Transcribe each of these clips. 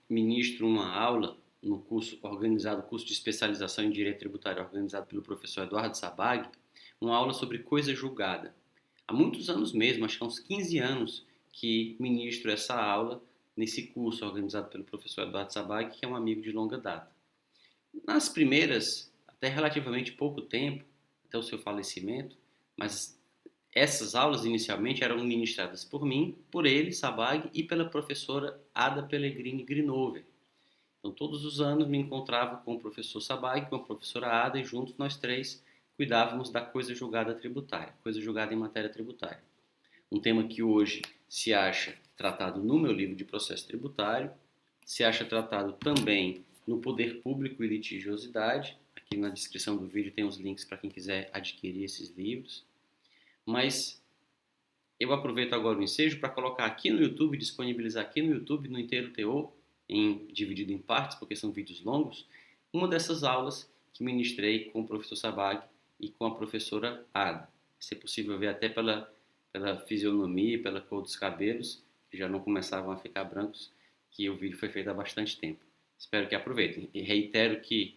ministro uma aula no curso de especialização em Direito Tributário organizado pelo professor Eduardo Sabag, uma aula sobre coisa julgada. Há muitos anos mesmo, acho que há uns 15 anos, que ministro essa aula nesse curso organizado pelo professor Eduardo Sabag, que é um amigo de longa data. Nas primeiras, até relativamente pouco tempo, até o seu falecimento, mas essas aulas inicialmente eram ministradas por mim, por ele, Sabag, e pela professora Ada Pellegrini Grinover. Então, todos os anos me encontrava com o professor Sabag, com a professora Ada, e juntos nós três cuidávamos da coisa julgada tributária, coisa julgada em matéria tributária. Um tema que hoje se acha tratado no meu livro de processo tributário, se acha tratado também no Poder Público e Litigiosidade. Aqui na descrição do vídeo tem os links para quem quiser adquirir esses livros. Mas eu aproveito agora o ensejo para colocar aqui no YouTube, disponibilizar aqui no YouTube, no Inteiro Teor, dividido em partes, porque são vídeos longos, uma dessas aulas que ministrei com o professor Sabag e com a professora Ada. Se é possível ver até pela fisionomia, pela cor dos cabelos, que já não começavam a ficar brancos, que o vídeo foi feito há bastante tempo. Espero que aproveitem. E reitero que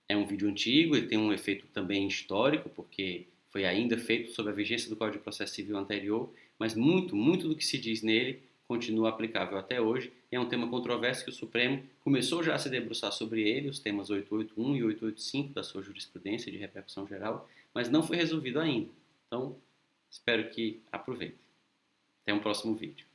é um vídeo antigo, ele tem um efeito também histórico, porque foi ainda feito sob a vigência do Código de Processo Civil anterior, mas muito do que se diz nele continua aplicável até hoje. É um tema controverso que o Supremo começou já a se debruçar sobre ele, os temas 881 e 885 da sua jurisprudência de repercussão geral, mas não foi resolvido ainda. Então, espero que aproveitem. Até um próximo vídeo.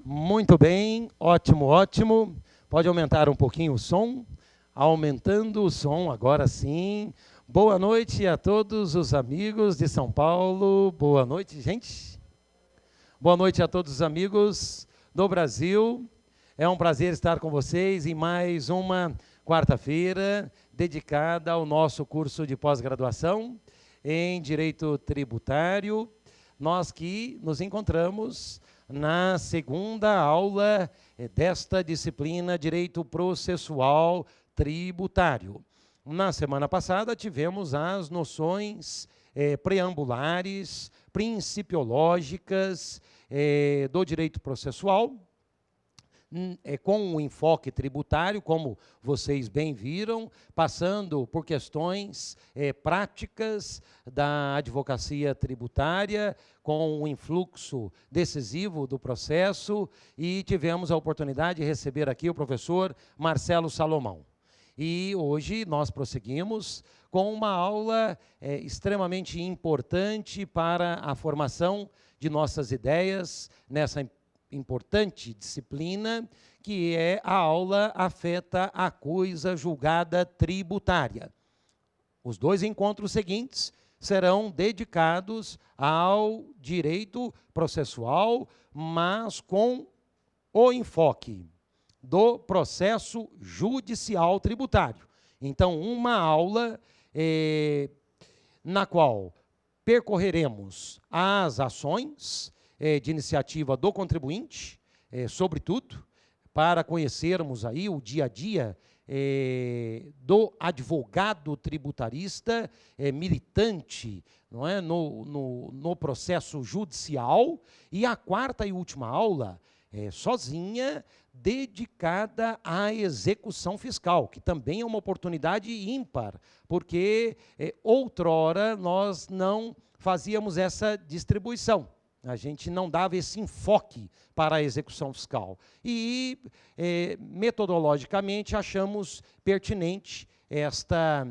Muito bem, ótimo. Pode aumentar um pouquinho o som? Aumentando o som, agora sim. Boa noite a todos os amigos de São Paulo. Boa noite, gente. Boa noite a todos os amigos do Brasil. É um prazer estar com vocês em mais uma quarta-feira dedicada ao nosso curso de pós-graduação em Direito Tributário. Nós que nos encontramos na segunda aula desta disciplina Direito Processual Tributário. Na semana passada tivemos as noções preambulares, principiológicas do direito processual, com um enfoque tributário, como vocês bem viram, passando por questões práticas da advocacia tributária, com um influxo decisivo do processo, e tivemos a oportunidade de receber aqui o professor Marcelo Salomão. E hoje nós prosseguimos com uma aula extremamente importante para a formação de nossas ideias nessa importante disciplina, que é a aula afeta a coisa julgada tributária. Os dois encontros seguintes serão dedicados ao direito processual, mas com o enfoque do processo judicial tributário. Então, uma aula na qual percorreremos as ações de iniciativa do contribuinte, sobretudo, para conhecermos aí o dia a dia do advogado tributarista militante, não é, no processo judicial, e a quarta e última aula sozinha, dedicada à execução fiscal, que também é uma oportunidade ímpar, porque outrora nós não fazíamos essa distribuição. A gente não dava esse enfoque para a execução fiscal. E, metodologicamente, achamos pertinente esta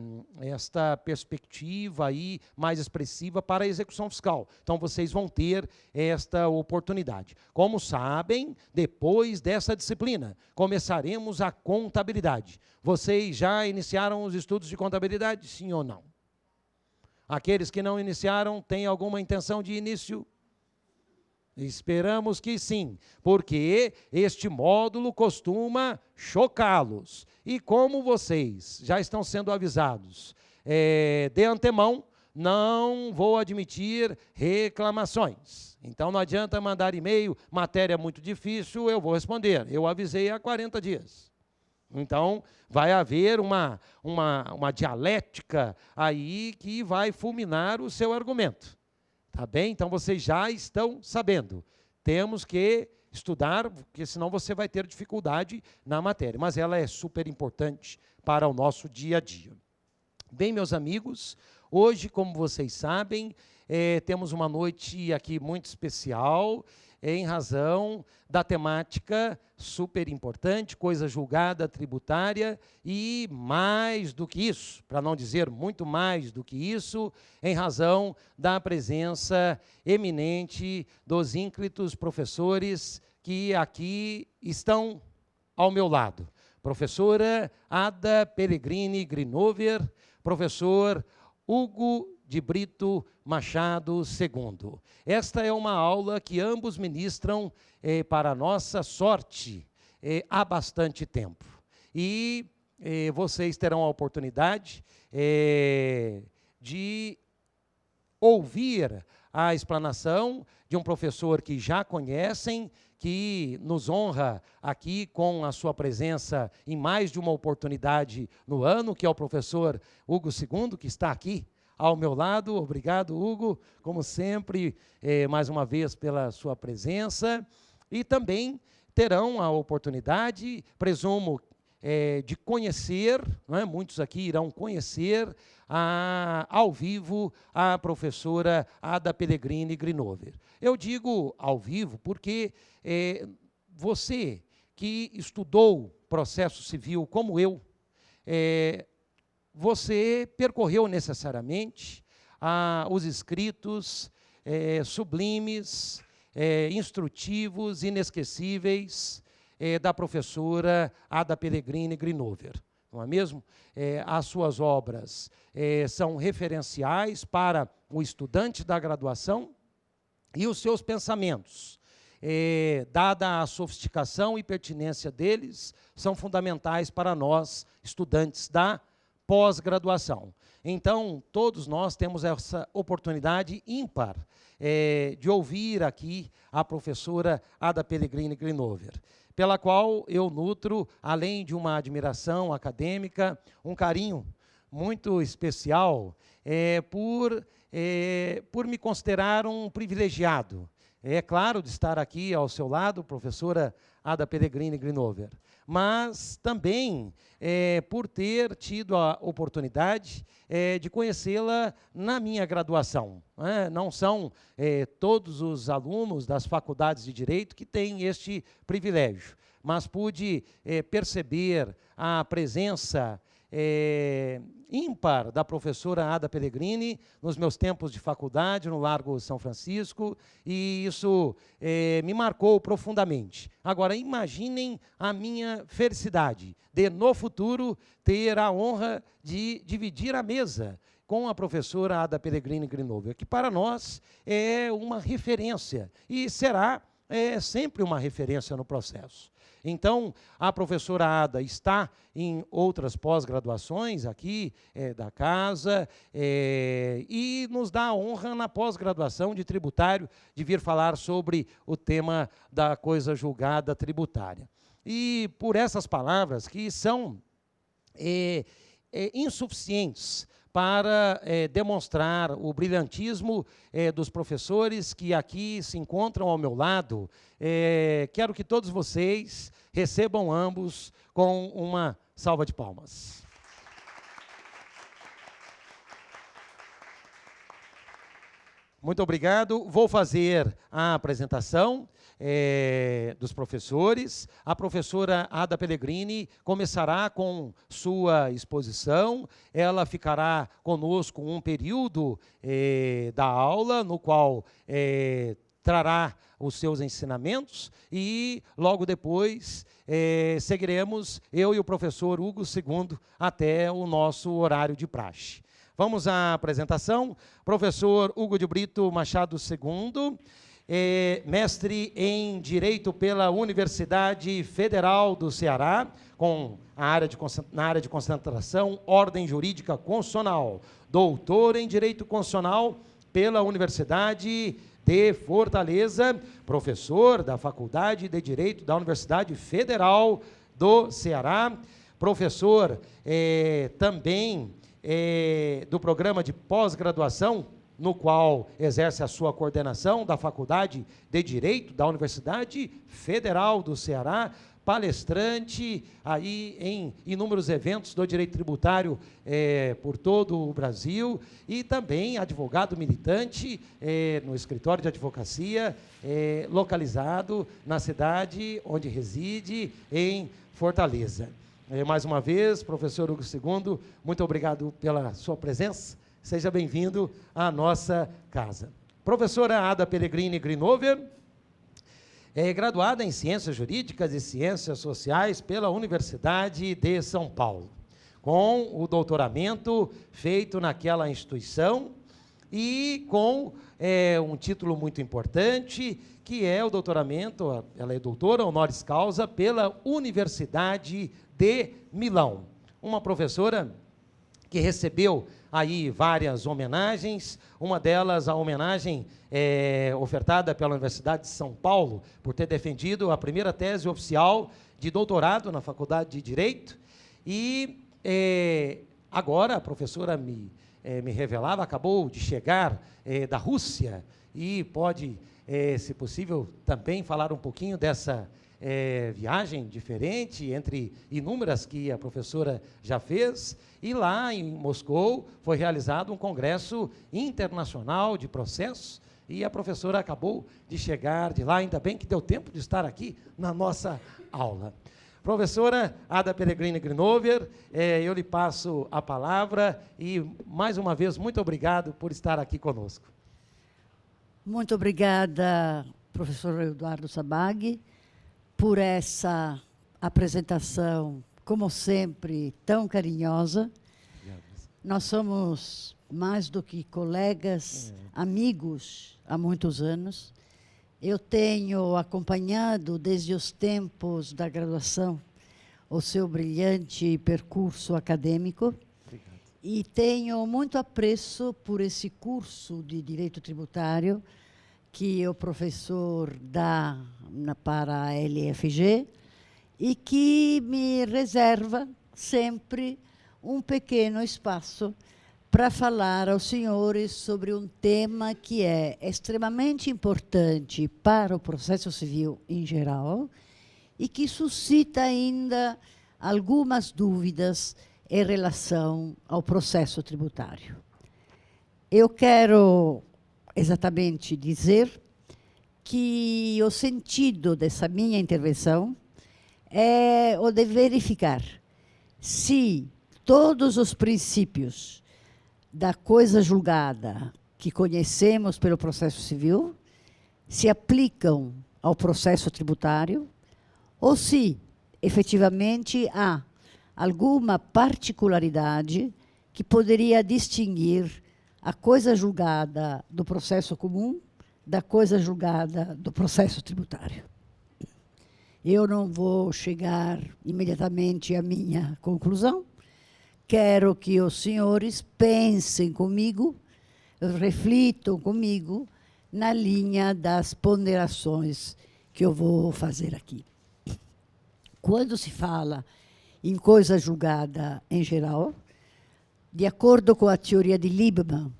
perspectiva aí mais expressiva para a execução fiscal. Então, vocês vão ter esta oportunidade. Como sabem, depois dessa disciplina, começaremos a contabilidade. Vocês já iniciaram os estudos de contabilidade, sim ou não? Aqueles que não iniciaram, têm alguma intenção de início? Esperamos que sim, porque este módulo costuma chocá-los. E como vocês já estão sendo avisados de antemão, não vou admitir reclamações. Então não adianta mandar e-mail, matéria muito difícil, eu vou responder. Eu avisei há 40 dias. Então, vai haver uma dialética aí que vai fulminar o seu argumento. Tá bem? Então, vocês já estão sabendo. Temos que estudar, porque senão você vai ter dificuldade na matéria. Mas ela é super importante para o nosso dia a dia. Bem, meus amigos, hoje, como vocês sabem, temos uma noite aqui muito especial, em razão da temática super importante, coisa julgada tributária, e mais do que isso, para não dizer muito mais do que isso, em razão da presença eminente dos ínclitos professores que aqui estão ao meu lado. Professora Ada Pellegrini Grinover, professor Hugo de Brito Machado II. Esta é uma aula que ambos ministram, para nossa sorte, há bastante tempo. E vocês terão a oportunidade de ouvir a explanação de um professor que já conhecem, que nos honra aqui com a sua presença em mais de uma oportunidade no ano, que é o professor Hugo II, que está aqui ao meu lado. Obrigado, Hugo, como sempre, mais uma vez pela sua presença. E também terão a oportunidade, presumo, de conhecer, não é? Muitos aqui irão conhecer ao vivo a professora Ada Pellegrini Grinover. Eu digo ao vivo porque você que estudou processo civil como eu, você percorreu necessariamente os escritos sublimes, instrutivos, inesquecíveis da professora Ada Pellegrini Grinover, não é mesmo? As suas obras são referenciais para o estudante da graduação e os seus pensamentos, dada a sofisticação e pertinência deles, são fundamentais para nós, estudantes da pós-graduação. Então, todos nós temos essa oportunidade ímpar de ouvir aqui a professora Ada Pellegrini Grinover, pela qual eu nutro, além de uma admiração acadêmica, um carinho muito especial por me considerar um privilegiado. É claro, de estar aqui ao seu lado, professora Ada Pellegrini Grinover, mas também por ter tido a oportunidade de conhecê-la na minha graduação. Não são todos os alunos das faculdades de Direito que têm este privilégio, mas pude perceber a presença ímpar da professora Ada Pellegrini nos meus tempos de faculdade, no Largo São Francisco, e isso me marcou profundamente. Agora, imaginem a minha felicidade de, no futuro, ter a honra de dividir a mesa com a professora Ada Pellegrini Grinover, que para nós é uma referência, e será sempre uma referência no processo. Então, a professora Ada está em outras pós-graduações aqui da casa e nos dá a honra na pós-graduação de tributário de vir falar sobre o tema da coisa julgada tributária. E por essas palavras que são insuficientes para demonstrar o brilhantismo dos professores que aqui se encontram ao meu lado. Quero que todos vocês recebam ambos com uma salva de palmas. Muito obrigado. Vou fazer a apresentação dos professores. A professora Ada Pellegrini começará com sua exposição. Ela ficará conosco um período da aula, no qual trará os seus ensinamentos e, logo depois, seguiremos eu e o professor Hugo II até o nosso horário de praxe. Vamos à apresentação. Professor Hugo de Brito Machado II, mestre em Direito pela Universidade Federal do Ceará, na área de concentração, Ordem Jurídica Constitucional. Doutor em Direito Constitucional pela Universidade de Fortaleza, professor da Faculdade de Direito da Universidade Federal do Ceará, professor também do programa de pós-graduação, no qual exerce a sua coordenação da Faculdade de Direito da Universidade Federal do Ceará, palestrante aí em inúmeros eventos do direito tributário por todo o Brasil, e também advogado militante no escritório de advocacia localizado na cidade onde reside, em Fortaleza. Mais uma vez, professor Hugo II, muito obrigado pela sua presença. Seja bem-vindo à nossa casa. Professora Ada Pellegrini Grinover, graduada em Ciências Jurídicas e Ciências Sociais pela Universidade de São Paulo, com o doutoramento feito naquela instituição e com um título muito importante, que é o doutoramento, ela é doutora honoris causa pela Universidade de Milão. Uma professora que recebeu aí várias homenagens, uma delas a homenagem ofertada pela Universidade de São Paulo, por ter defendido a primeira tese oficial de doutorado na Faculdade de Direito, e agora a professora me revelava, acabou de chegar da Rússia, e pode, se possível, também falar um pouquinho dessa viagem diferente, entre inúmeras que a professora já fez, e lá em Moscou foi realizado um congresso internacional de processos, e a professora acabou de chegar de lá, ainda bem que deu tempo de estar aqui na nossa aula. Professora Ada Pellegrini Grinover, eu lhe passo a palavra e, mais uma vez, muito obrigado por estar aqui conosco. Muito obrigada, professor Eduardo Sabag, por essa apresentação, como sempre, tão carinhosa. Nós somos mais do que colegas, amigos há muitos anos. Eu tenho acompanhado desde os tempos da graduação o seu brilhante percurso acadêmico. Obrigado. E tenho muito apreço por esse curso de Direito Tributário que o professor dá para a LFG e que me reserva sempre um pequeno espaço para falar aos senhores sobre um tema que é extremamente importante para o processo civil em geral e que suscita ainda algumas dúvidas em relação ao processo tributário. Eu quero exatamente dizer que o sentido dessa minha intervenção é o de verificar se todos os princípios da coisa julgada que conhecemos pelo processo civil se aplicam ao processo tributário ou se, efetivamente, há alguma particularidade que poderia distinguir a coisa julgada do processo comum da coisa julgada do processo tributário. Eu não vou chegar imediatamente à minha conclusão. Quero que os senhores pensem comigo, reflitam comigo na linha das ponderações que eu vou fazer aqui. Quando se fala em coisa julgada em geral, de acordo com a teoria de Liebman,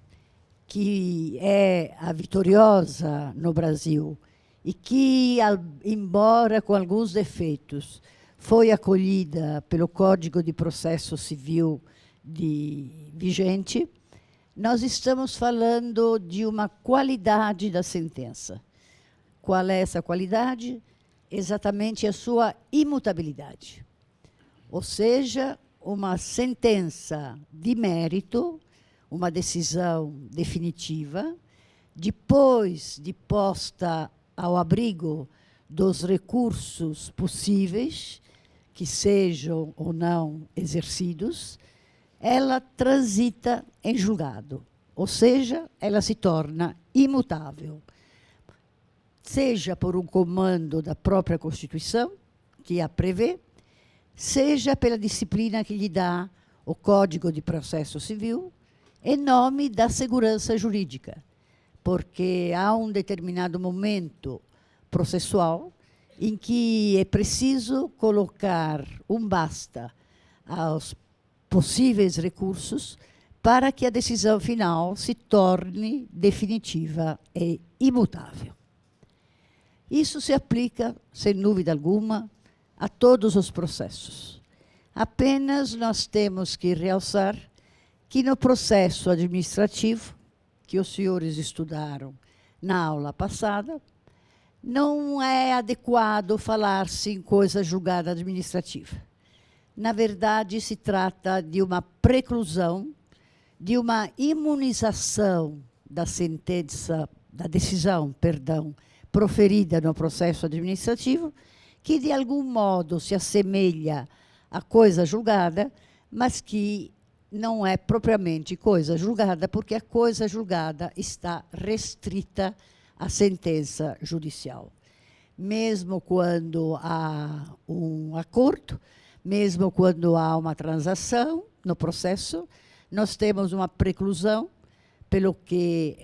que é a vitoriosa no Brasil e que, embora com alguns defeitos, foi acolhida pelo Código de Processo Civil vigente, nós estamos falando de uma qualidade da sentença. Qual é essa qualidade? Exatamente a sua imutabilidade. Ou seja, uma sentença de mérito, uma decisão definitiva, depois de posta ao abrigo dos recursos possíveis, que sejam ou não exercidos, ela transita em julgado, ou seja, ela se torna imutável, seja por um comando da própria Constituição, que a prevê, seja pela disciplina que lhe dá o Código de Processo Civil, em nome da segurança jurídica, porque há um determinado momento processual em que é preciso colocar um basta aos possíveis recursos para que a decisão final se torne definitiva e imutável. Isso se aplica, sem dúvida alguma, a todos os processos. Apenas nós temos que realçar que no processo administrativo, que os senhores estudaram na aula passada, não é adequado falar-se em coisa julgada administrativa. Na verdade, se trata de uma preclusão, de uma imunização da sentença, da decisão, proferida no processo administrativo, que de algum modo se assemelha à coisa julgada, mas que não é propriamente coisa julgada, porque a coisa julgada está restrita à sentença judicial. Mesmo quando há um acordo, mesmo quando há uma transação no processo, nós temos uma preclusão, pelo que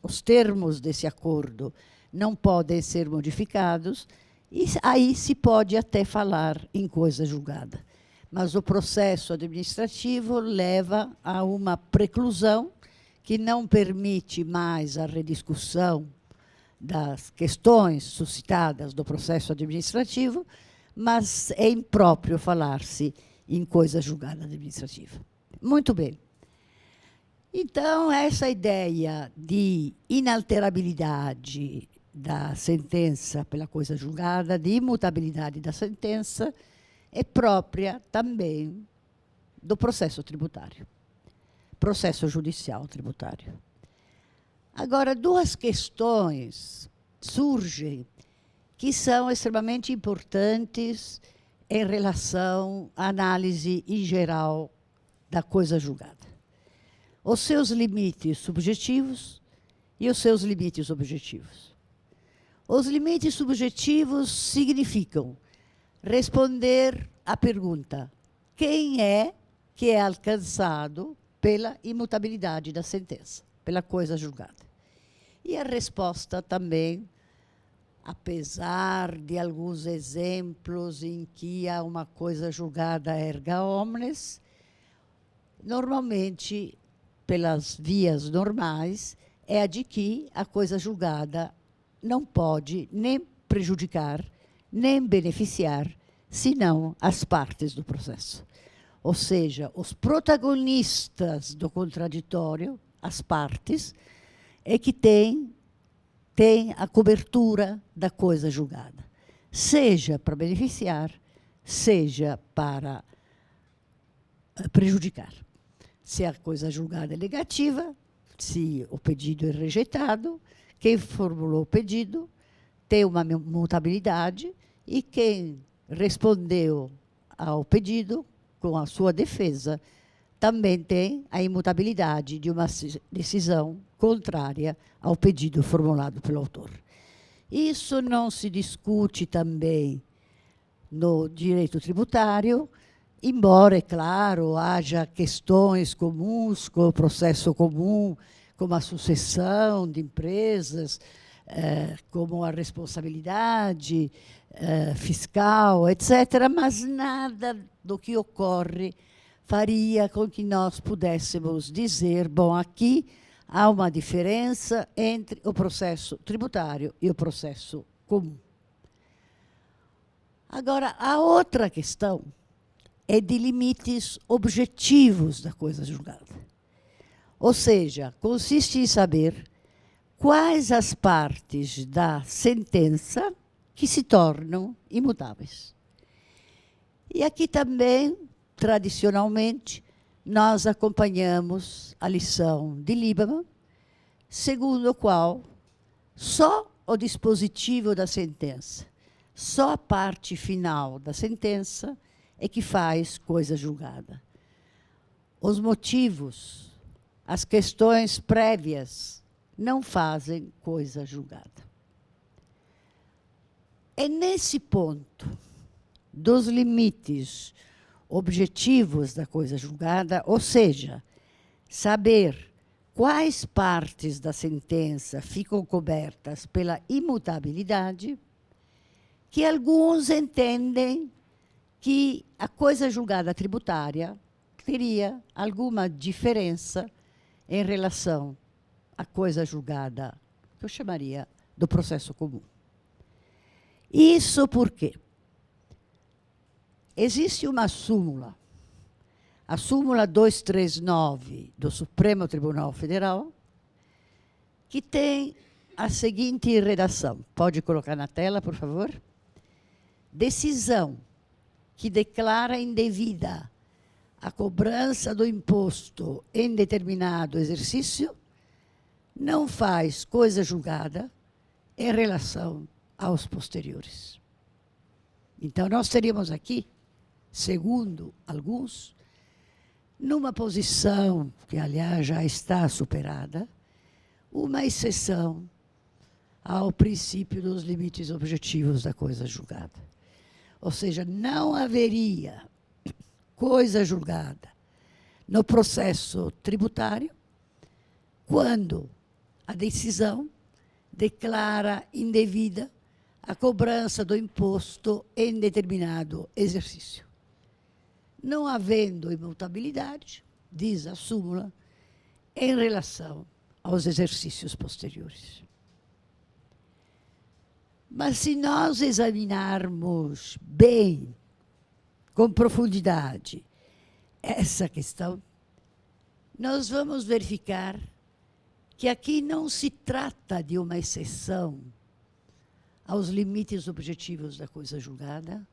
os termos desse acordo não podem ser modificados, e aí se pode até falar em coisa julgada. Mas o processo administrativo leva a uma preclusão que não permite mais a rediscussão das questões suscitadas do processo administrativo, mas é impróprio falar-se em coisa julgada administrativa. Muito bem. Então, essa ideia de inalterabilidade da sentença pela coisa julgada, de imutabilidade da sentença, é própria também do processo tributário, processo judicial tributário. Agora, duas questões surgem que são extremamente importantes em relação à análise em geral da coisa julgada. Os seus limites subjetivos e os seus limites objetivos. Os limites subjetivos significam responder à pergunta: quem é que é alcançado pela imutabilidade da sentença, pela coisa julgada? E a resposta também, apesar de alguns exemplos em que há uma coisa julgada erga omnes, normalmente, pelas vias normais, é a de que a coisa julgada não pode nem prejudicar, nem beneficiar, senão as partes do processo. Ou seja, os protagonistas do contraditório, as partes, é que têm a cobertura da coisa julgada, seja para beneficiar, seja para prejudicar. Se a coisa julgada é negativa, se o pedido é rejeitado, quem formulou o pedido tem uma mutabilidade e quem respondeu ao pedido com a sua defesa também tem a imutabilidade de uma decisão contrária ao pedido formulado pelo autor. Isso não se discute também no direito tributário, embora, é claro, haja questões comuns com o processo comum, como a sucessão de empresas, como a responsabilidade fiscal, etc., mas nada do que ocorre faria com que nós pudéssemos dizer, bom, aqui há uma diferença entre o processo tributário e o processo comum. Agora, a outra questão é de limites objetivos da coisa julgada. Ou seja, consiste em saber quais as partes da sentença que se tornam imutáveis. E aqui também, tradicionalmente, nós acompanhamos a lição de Lieberman, segundo a qual só o dispositivo da sentença, só a parte final da sentença é que faz coisa julgada. Os motivos, as questões prévias, não fazem coisa julgada. É nesse ponto dos limites objetivos da coisa julgada, ou seja, saber quais partes da sentença ficam cobertas pela imutabilidade, que alguns entendem que a coisa julgada tributária teria alguma diferença em relação à coisa julgada, que eu chamaria do processo comum. Isso por quê? Existe uma súmula, a súmula 239 do Supremo Tribunal Federal, que tem a seguinte redação. Pode colocar na tela, por favor? Decisão que declara indevida a cobrança do imposto em determinado exercício não faz coisa julgada em relação aos posteriores. Então, nós teríamos aqui, segundo alguns, numa posição que, aliás, já está superada, uma exceção ao princípio dos limites objetivos da coisa julgada. Ou seja, não haveria coisa julgada no processo tributário quando a decisão declara indevida a cobrança do imposto em determinado exercício. Não havendo imutabilidade, diz a súmula, em relação aos exercícios posteriores. Mas se nós examinarmos bem, com profundidade, essa questão, nós vamos verificar que aqui não se trata de uma exceção aos limites objetivos da coisa julgada,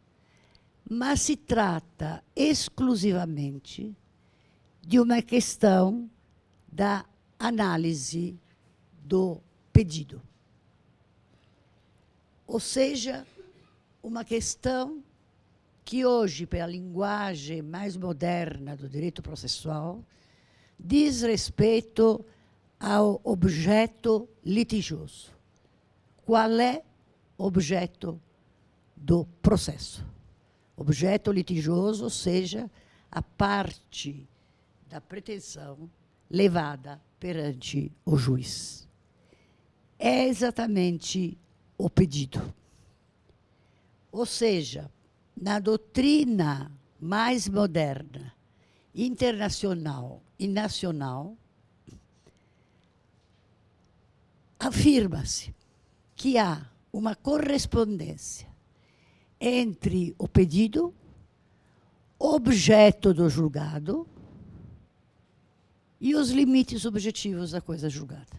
mas se trata exclusivamente de uma questão da análise do pedido. Ou seja, uma questão que hoje, pela linguagem mais moderna do direito processual, diz respeito ao objeto litigioso. Qual é o objeto do processo? Objeto litigioso, ou seja, a parte da pretensão levada perante o juiz. É exatamente o pedido. Ou seja, na doutrina mais moderna, internacional e nacional, afirma-se que há uma correspondência entre o pedido, objeto do julgado, e os limites objetivos da coisa julgada,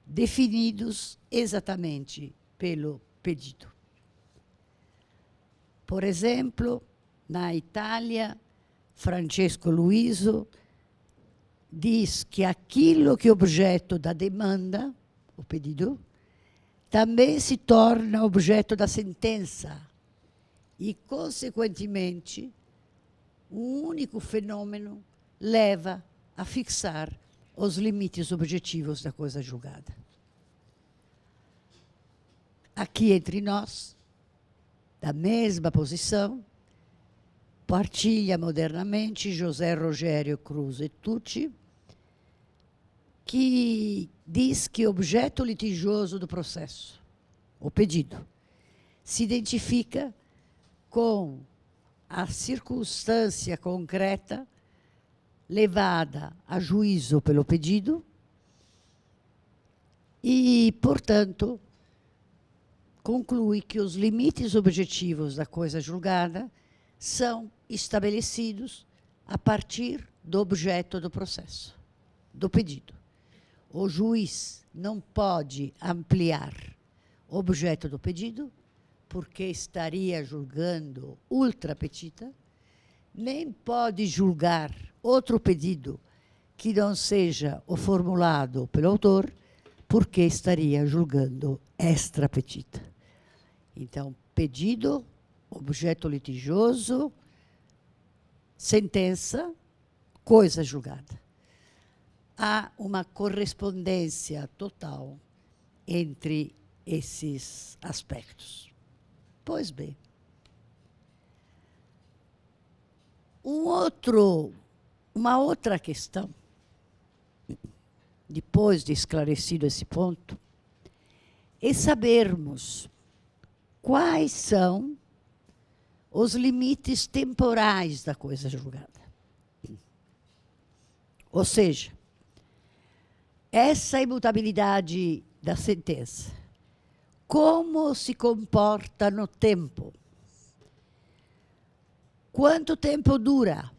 definidos exatamente pelo pedido. Por exemplo, na Itália, Francesco Luiso diz que aquilo que é objeto da demanda, o pedido, também se torna objeto da sentença e, consequentemente, um único fenômeno leva a fixar os limites objetivos da coisa julgada. Aqui entre nós, da mesma posição, partilha modernamente José Rogério Cruz e Tucci, que diz que o objeto litigioso do processo, o pedido, se identifica com a circunstância concreta levada a juízo pelo pedido e, portanto, conclui que os limites objetivos da coisa julgada são estabelecidos a partir do objeto do processo, do pedido. O juiz não pode ampliar o objeto do pedido, porque estaria julgando ultra petita, nem pode julgar outro pedido que não seja o formulado pelo autor, porque estaria julgando extra petita. Então, pedido, objeto litigioso, sentença, coisa julgada. Há uma correspondência total entre esses aspectos. Pois bem, uma outra questão, depois de esclarecido esse ponto, é sabermos quais são os limites temporais da coisa julgada. Ou seja, essa imutabilidade da sentença, como se comporta no tempo? Quanto tempo dura?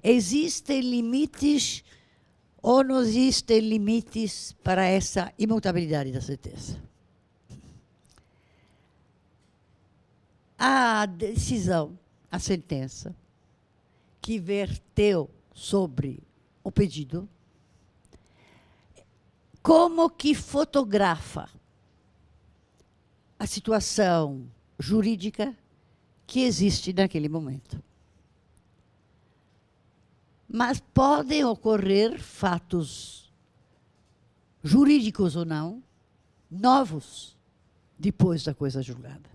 Existem limites ou não existem limites para essa imutabilidade da sentença? A decisão, a sentença, que verteu sobre o pedido, como que fotografa a situação jurídica que existe naquele momento. Mas podem ocorrer fatos jurídicos ou não, novos, depois da coisa julgada.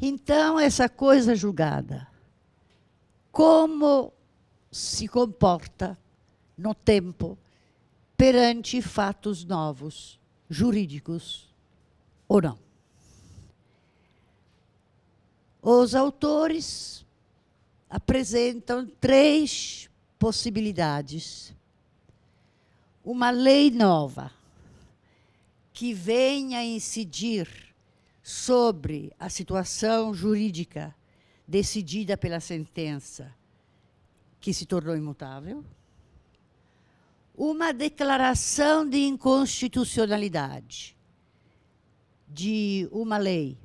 Então, essa coisa julgada, como se comporta no tempo perante fatos novos, jurídicos ou não? Os autores apresentam 3 possibilidades. Uma lei nova que venha incidir sobre a situação jurídica decidida pela sentença que se tornou imutável. Uma declaração de inconstitucionalidade de uma lei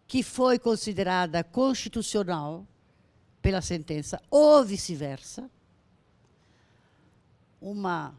que foi considerada constitucional pela sentença, ou vice-versa. Uma